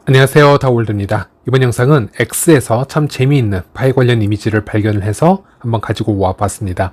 안녕하세요, 다올드입니다. 이번 영상은 X에서 참 재미있는 파이 관련 이미지를 발견을 해서 한번 가지고 와봤습니다.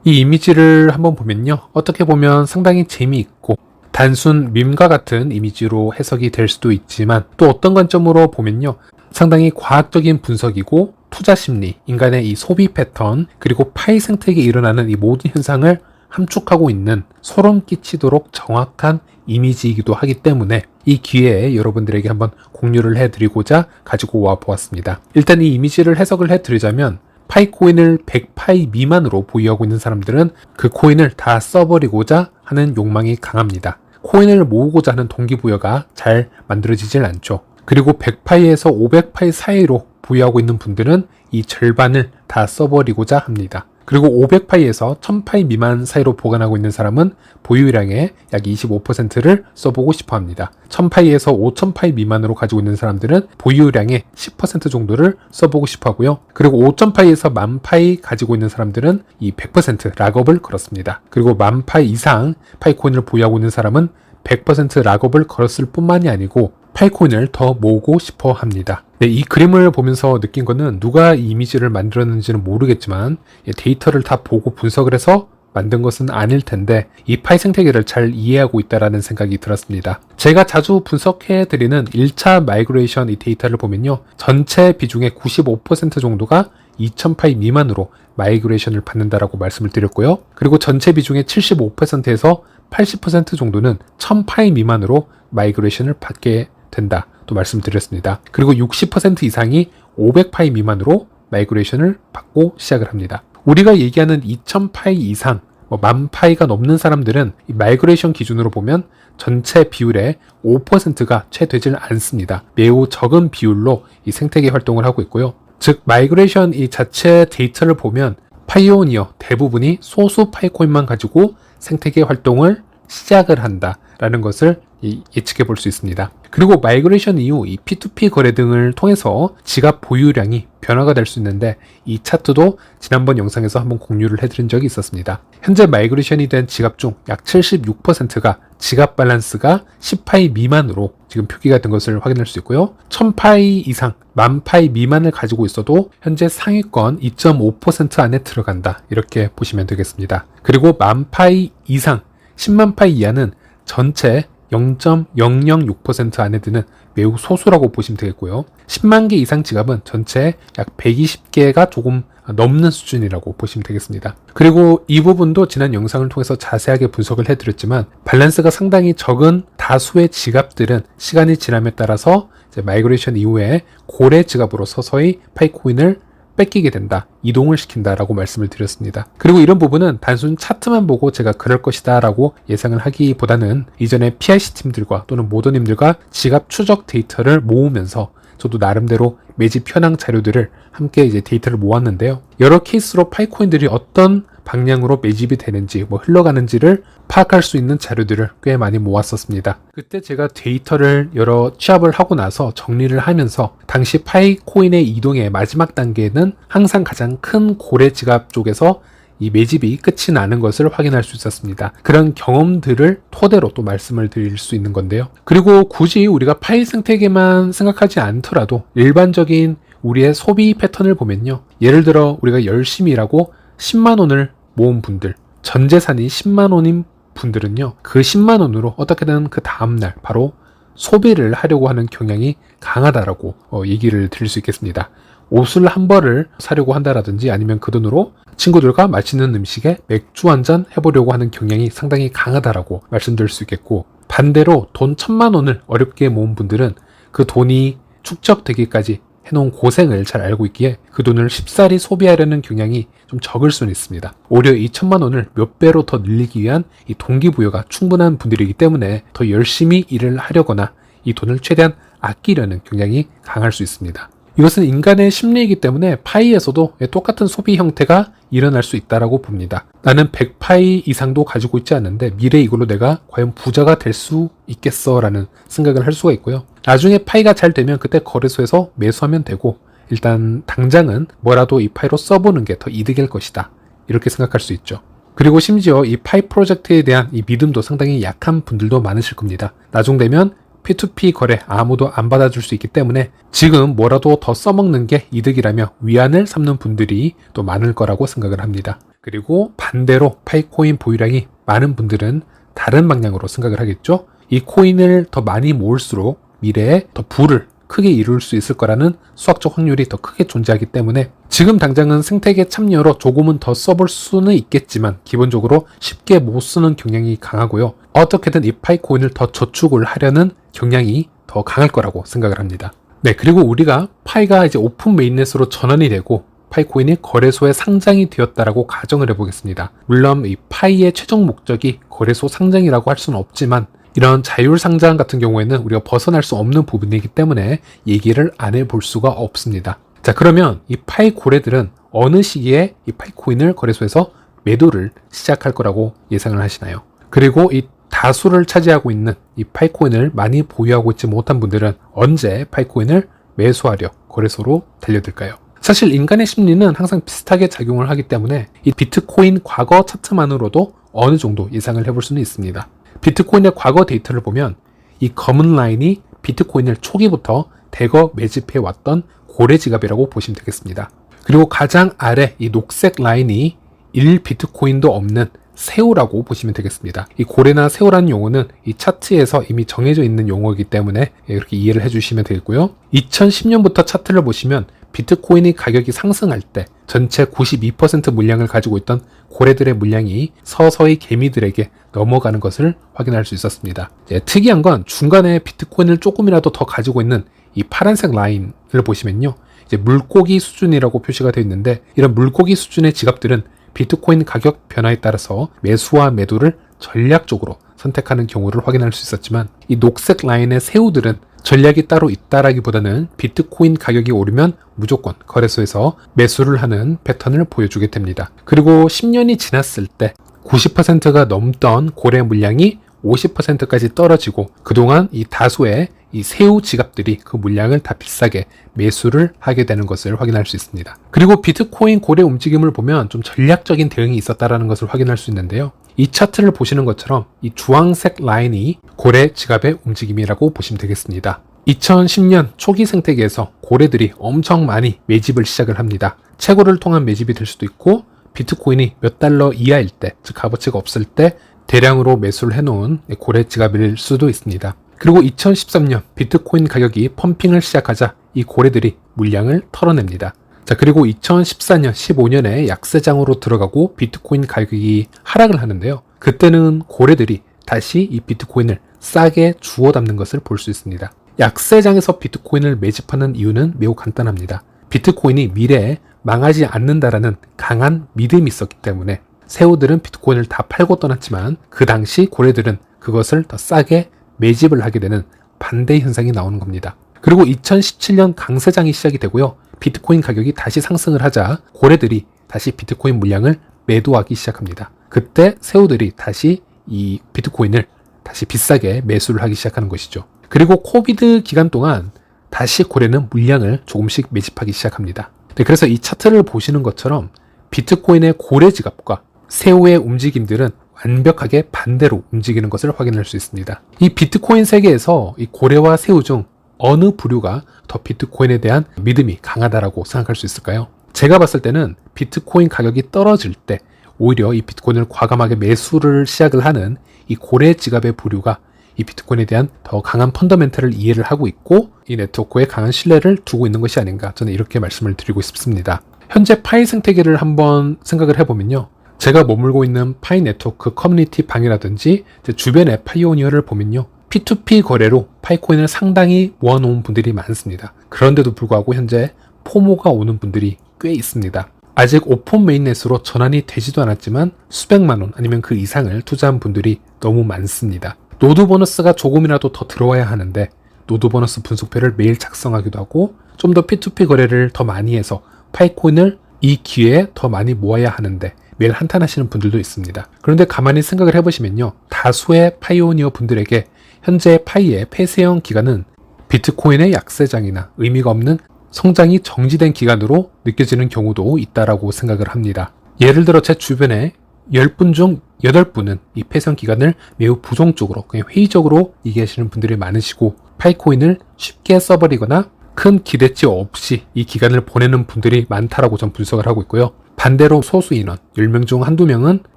이 이미지를 한번 보면요, 어떻게 보면 상당히 재미있고 단순 밈과 같은 이미지로 해석이 될 수도 있지만 또 어떤 관점으로 보면요, 상당히 과학적인 분석이고 투자 심리, 인간의 이 소비 패턴, 그리고 파이 생태계에 일어나는 이 모든 현상을 함축하고 있는 소름 끼치도록 정확한 이미지이기도 하기 때문에 이 기회에 여러분들에게 한번 공유를 해드리고자 가지고 와 보았습니다. 일단 이 이미지를 해석을 해드리자면 파이 코인을 100파이 미만으로 보유하고 있는 사람들은 그 코인을 다 써버리고자 하는 욕망이 강합니다. 코인을 모으고자 하는 동기부여가 잘 만들어지질 않죠. 그리고 100파이에서 500파이 사이로 보유하고 있는 분들은 이 절반을 다 써버리고자 합니다. 그리고 500파이에서 1000파이 미만 사이로 보관하고 있는 사람은 보유량의 약 25%를 써보고 싶어 합니다. 1000파이에서 5000파이 미만으로 가지고 있는 사람들은 보유량의 10% 정도를 써보고 싶어 하고요. 그리고 5000파이에서 10,000파이 가지고 있는 사람들은 이 100% 락업을 걸었습니다. 그리고 10,000파이 이상 파이코인을 보유하고 있는 사람은 100% 락업을 걸었을 뿐만이 아니고 파이코인을 더 모으고 싶어 합니다. 네, 이 그림을 보면서 느낀 거는 누가 이 이미지를 만들었는지는 모르겠지만 데이터를 다 보고 분석을 해서 만든 것은 아닐 텐데 이 파이 생태계를 잘 이해하고 있다라는 생각이 들었습니다. 제가 자주 분석해드리는 1차 마이그레이션 이 데이터를 보면요, 전체 비중의 95% 정도가 2000파이 미만으로 마이그레이션을 받는다라고 말씀을 드렸고요. 그리고 전체 비중의 75%에서 80% 정도는 1000파이 미만으로 마이그레이션을 받게 된다 또 말씀드렸습니다. 그리고 60% 이상이 500파이 미만으로 마이그레이션을 받고 시작을 합니다. 우리가 얘기하는 2000파이 이상, 10,000파이가 넘는 사람들은 이 마이그레이션 기준으로 보면 전체 비율의 5%가 채 되질 않습니다. 매우 적은 비율로 이 생태계 활동을 하고 있고요. 즉 마이그레이션 이 자체 데이터를 보면 파이오니어 대부분이 소수 파이코인만 가지고 생태계 활동을 시작을 한다라는 것을 예측해 볼 수 있습니다. 그리고 마이그레이션 이후 이 P2P 거래 등을 통해서 지갑 보유량이 변화가 될 수 있는데 이 차트도 지난번 영상에서 한번 공유를 해드린 적이 있었습니다. 현재 마이그레이션이 된 지갑 중 약 76%가 지갑 밸런스가 10파이 미만으로 지금 표기가 된 것을 확인할 수 있고요. 1000파이 이상, 10,000파이 미만을 가지고 있어도 현재 상위권 2.5% 안에 들어간다, 이렇게 보시면 되겠습니다. 그리고 10,000파이 이상, 10만 파이 이하는 전체 0.006% 안에 드는 매우 소수라고 보시면 되겠고요. 10만 개 이상 지갑은 전체 약 120개가 조금 넘는 수준이라고 보시면 되겠습니다. 그리고 이 부분도 지난 영상을 통해서 자세하게 분석을 해드렸지만 밸런스가 상당히 적은 다수의 지갑들은 시간이 지남에 따라서 이제 마이그레이션 이후에 고래 지갑으로 서서히 파이코인을 뺏기게 된다, 이동을 시킨다라고 말씀을 드렸습니다. 그리고 이런 부분은 단순 차트만 보고 제가 그럴 것이다 라고 예상을 하기보다는 이전에 PIC 팀들과 또는 모더님들과 지갑 추적 데이터를 모으면서 저도 나름대로 매집 현황 자료들을 함께 이제 데이터를 모았는데요. 여러 케이스로 파이코인들이 어떤 방향으로 매집이 되는지, 흘러가는지를 파악할 수 있는 자료들을 꽤 많이 모았었습니다. 그때 제가 데이터를 여러 취합을 하고 나서 정리를 하면서 당시 파이코인의 이동의 마지막 단계는 항상 가장 큰 고래 지갑 쪽에서 이 매집이 끝이 나는 것을 확인할 수 있었습니다. 그런 경험들을 토대로 또 말씀을 드릴 수 있는 건데요. 그리고 굳이 우리가 파이 생태계만 생각하지 않더라도 일반적인 우리의 소비 패턴을 보면요, 예를 들어 우리가 열심히 일하고 10만 원을 모은 분들, 전 재산이 10만 원인 분들은요, 그 10만 원으로 어떻게든 그 다음날 바로 소비를 하려고 하는 경향이 강하다라고 얘기를 드릴 수 있겠습니다. 옷을 한 벌을 사려고 한다라든지 아니면 그 돈으로 친구들과 맛있는 음식에 맥주 한 잔 해보려고 하는 경향이 상당히 강하다라고 말씀드릴 수 있겠고, 반대로 돈 1000만 원을 어렵게 모은 분들은 그 돈이 축적되기까지 해놓은 고생을 잘 알고 있기에 그 돈을 쉽사리 소비하려는 경향이 좀 적을 수는 있습니다. 오히려 이 1000만 원을 몇 배로 더 늘리기 위한 이 동기부여가 충분한 분들이기 때문에 더 열심히 일을 하려거나 이 돈을 최대한 아끼려는 경향이 강할 수 있습니다. 이것은 인간의 심리이기 때문에 파이에서도 똑같은 소비 형태가 일어날 수 있다고 봅니다. 나는 100파이 이상도 가지고 있지 않는데 미래에 이걸로 내가 과연 부자가 될 수 있겠어 라는 생각을 할 수가 있고요. 나중에 파이가 잘 되면 그때 거래소에서 매수하면 되고, 일단 당장은 뭐라도 이 파이로 써보는 게 더 이득일 것이다, 이렇게 생각할 수 있죠. 그리고 심지어 이 파이 프로젝트에 대한 이 믿음도 상당히 약한 분들도 많으실 겁니다. 나중 되면 P2P 거래 아무도 안 받아줄 수 있기 때문에 지금 뭐라도 더 써먹는 게 이득이라며 위안을 삼는 분들이 또 많을 거라고 생각을 합니다. 그리고 반대로 파이코인 보유량이 많은 분들은 다른 방향으로 생각을 하겠죠. 이 코인을 더 많이 모을수록 미래에 더 부를 크게 이룰 수 있을 거라는 수학적 확률이 더 크게 존재하기 때문에 지금 당장은 생태계 참여로 조금은 더 써볼 수는 있겠지만 기본적으로 쉽게 못 쓰는 경향이 강하고요. 어떻게든 이 파이코인을 더 저축을 하려는 경향이 더 강할 거라고 생각을 합니다. 네, 그리고 우리가 파이가 이제 오픈 메인넷으로 전환이 되고 파이코인이 거래소에 상장이 되었다라고 가정을 해보겠습니다. 물론 이 파이의 최종 목적이 거래소 상장이라고 할 수는 없지만 이런 자율 상장 같은 경우에는 우리가 벗어날 수 없는 부분이기 때문에 얘기를 안 해볼 수가 없습니다. 자, 그러면 이 파이 고래들은 어느 시기에 이 파이코인을 거래소에서 매도를 시작할 거라고 예상을 하시나요? 그리고 이 다수를 차지하고 있는 이 파이코인을 많이 보유하고 있지 못한 분들은 언제 파이코인을 매수하려 거래소로 달려들까요? 사실 인간의 심리는 항상 비슷하게 작용을 하기 때문에 이 비트코인 과거 차트만으로도 어느 정도 예상을 해볼 수는 있습니다. 비트코인의 과거 데이터를 보면 이 검은 라인이 비트코인을 초기부터 대거 매집해 왔던 고래 지갑이라고 보시면 되겠습니다. 그리고 가장 아래 이 녹색 라인이 1비트코인도 없는 새우라고 보시면 되겠습니다. 이 고래나 새우라는 용어는 이 차트에서 이미 정해져 있는 용어이기 때문에 이렇게 이해를 해주시면 되겠고요. 2010년부터 차트를 보시면 비트코인의 가격이 상승할 때 전체 92% 물량을 가지고 있던 고래들의 물량이 서서히 개미들에게 넘어가는 것을 확인할 수 있었습니다. 특이한 건 중간에 비트코인을 조금이라도 더 가지고 있는 이 파란색 라인을 보시면요. 이제 물고기 수준이라고 표시가 되어 있는데 이런 물고기 수준의 지갑들은 비트코인 가격 변화에 따라서 매수와 매도를 전략적으로 선택하는 경우를 확인할 수 있었지만 이 녹색 라인의 새우들은 전략이 따로 있다라기보다는 비트코인 가격이 오르면 무조건 거래소에서 매수를 하는 패턴을 보여주게 됩니다. 그리고 10년이 지났을 때 90%가 넘던 고래 물량이 50%까지 떨어지고 그동안 이 다수의 이 새우 지갑들이 그 물량을 다 비싸게 매수를 하게 되는 것을 확인할 수 있습니다. 그리고 비트코인 고래 움직임을 보면 좀 전략적인 대응이 있었다라는 것을 확인할 수 있는데요. 이 차트를 보시는 것처럼 이 주황색 라인이 고래 지갑의 움직임이라고 보시면 되겠습니다. 2010년 초기 생태계에서 고래들이 엄청 많이 매집을 시작을 합니다. 채굴을 통한 매집이 될 수도 있고 비트코인이 몇 달러 이하일 때, 즉 값어치가 없을 때 대량으로 매수를 해놓은 고래 지갑일 수도 있습니다. 그리고 2013년 비트코인 가격이 펌핑을 시작하자 이 고래들이 물량을 털어냅니다. 자, 그리고 2014년, 15년에 약세장으로 들어가고 비트코인 가격이 하락을 하는데요. 그때는 고래들이 다시 이 비트코인을 싸게 주워 담는 것을 볼 수 있습니다. 약세장에서 비트코인을 매집하는 이유는 매우 간단합니다. 비트코인이 미래에 망하지 않는다라는 강한 믿음이 있었기 때문에 새우들은 비트코인을 다 팔고 떠났지만 그 당시 고래들은 그것을 더 싸게 매집을 하게 되는 반대 현상이 나오는 겁니다. 그리고 2017년 강세장이 시작이 되고요. 비트코인 가격이 다시 상승을 하자 고래들이 다시 비트코인 물량을 매도하기 시작합니다. 그때 새우들이 다시 이 비트코인을 다시 비싸게 매수를 하기 시작하는 것이죠. 그리고 코비드 기간 동안 다시 고래는 물량을 조금씩 매집하기 시작합니다. 네, 그래서 이 차트를 보시는 것처럼 비트코인의 고래 지갑과 새우의 움직임들은 완벽하게 반대로 움직이는 것을 확인할 수 있습니다. 이 비트코인 세계에서 이 고래와 새우 중 어느 부류가 더 비트코인에 대한 믿음이 강하다라고 생각할 수 있을까요? 제가 봤을 때는 비트코인 가격이 떨어질 때 오히려 이 비트코인을 과감하게 매수를 시작을 하는 이 고래 지갑의 부류가 이 비트코인에 대한 더 강한 펀더멘털을 이해를 하고 있고 이 네트워크에 강한 신뢰를 두고 있는 것이 아닌가, 저는 이렇게 말씀을 드리고 싶습니다. 현재 파이 생태계를 한번 생각을 해보면요. 제가 머물고 있는 파이 네트워크 커뮤니티 방이라든지 주변의 파이오니어를 보면요. P2P 거래로 파이코인을 상당히 모아놓은 분들이 많습니다. 그런데도 불구하고 현재 포모가 오는 분들이 꽤 있습니다. 아직 오픈 메인넷으로 전환이 되지도 않았지만 수백만 원 아니면 그 이상을 투자한 분들이 너무 많습니다. 노드 보너스가 조금이라도 더 들어와야 하는데 노드 보너스 분석표를 매일 작성하기도 하고 좀 더 P2P 거래를 더 많이 해서 파이코인을 이 기회에 더 많이 모아야 하는데 매일 한탄하시는 분들도 있습니다. 그런데 가만히 생각을 해보시면요. 다수의 파이오니어 분들에게 현재 파이의 폐쇄형 기간은 비트코인의 약세장이나 의미가 없는 성장이 정지된 기간으로 느껴지는 경우도 있다라고 생각을 합니다. 예를 들어 제 주변에 10분 중 8분은 이 폐쇄형 기간을 매우 부정적으로, 그냥 회의적으로 얘기하시는 분들이 많으시고 파이코인을 쉽게 써버리거나 큰 기대치 없이 이 기간을 보내는 분들이 많다라고 전 분석을 하고 있고요. 반대로 소수 인원, 10명 중 한두 명은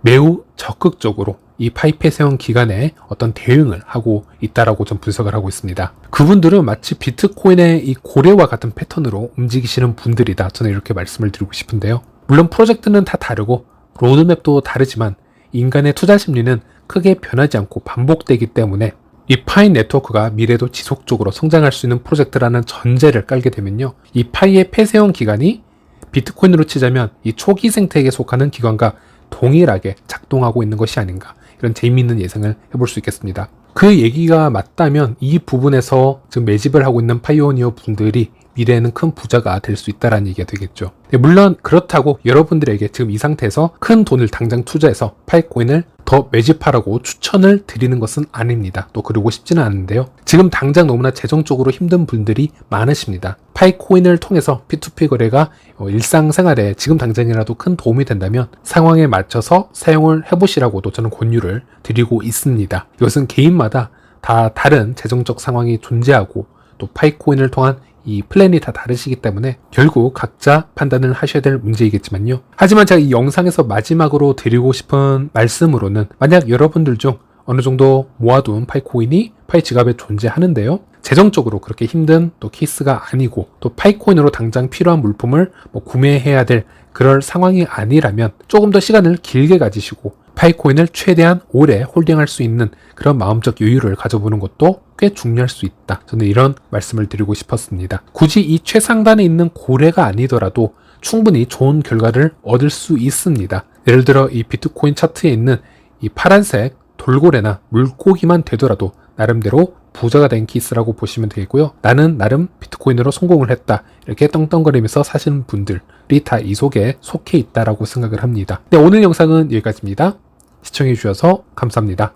매우 적극적으로 이 파이 폐쇄형 기간에 어떤 대응을 하고 있다라고 전 분석을 하고 있습니다. 그분들은 마치 비트코인의 이 고래와 같은 패턴으로 움직이시는 분들이다. 저는 이렇게 말씀을 드리고 싶은데요. 물론 프로젝트는 다 다르고 로드맵도 다르지만 인간의 투자 심리는 크게 변하지 않고 반복되기 때문에 이 파이 네트워크가 미래도 지속적으로 성장할 수 있는 프로젝트라는 전제를 깔게 되면요. 이 파이의 폐쇄형 기간이 비트코인으로 치자면 이 초기 생태계에 속하는 기관과 동일하게 작동하고 있는 것이 아닌가, 이런 재미있는 예상을 해볼 수 있겠습니다. 그 얘기가 맞다면 이 부분에서 지금 매집을 하고 있는 파이오니어 분들이 미래에는 큰 부자가 될 수 있다는 얘기가 되겠죠. 물론 그렇다고 여러분들에게 지금 이 상태에서 큰 돈을 당장 투자해서 파이코인을 더 매집하라고 추천을 드리는 것은 아닙니다. 또 그러고 싶지는 않은데요. 지금 당장 너무나 재정적으로 힘든 분들이 많으십니다. 파이코인을 통해서 P2P 거래가 일상생활에 지금 당장이라도 큰 도움이 된다면 상황에 맞춰서 사용을 해보시라고도 저는 권유를 드리고 있습니다. 이것은 개인마다 다 다른 재정적 상황이 존재하고 또 파이코인을 통한 이 플랜이 다 다르시기 때문에 결국 각자 판단을 하셔야 될 문제이겠지만요. 하지만 제가 이 영상에서 마지막으로 드리고 싶은 말씀으로는, 만약 여러분들 중 어느 정도 모아둔 파이코인이 파이 지갑에 존재하는데요, 재정적으로 그렇게 힘든 또 케이스가 아니고 또 파이코인으로 당장 필요한 물품을 구매해야 될 그럴 상황이 아니라면 조금 더 시간을 길게 가지시고 파이코인을 최대한 오래 홀딩할 수 있는 그런 마음적 여유를 가져보는 것도 꽤 중요할 수 있다. 저는 이런 말씀을 드리고 싶었습니다. 굳이 이 최상단에 있는 고래가 아니더라도 충분히 좋은 결과를 얻을 수 있습니다. 예를 들어 이 비트코인 차트에 있는 이 파란색 돌고래나 물고기만 되더라도 나름대로 부자가 된 케이스라고 보시면 되겠고요. 나는 나름 비트코인으로 성공을 했다, 이렇게 떵떵거리면서 사시는 분들이 다 이 속에 속해 있다라고 생각을 합니다. 네, 오늘 영상은 여기까지입니다. 시청해주셔서 감사합니다.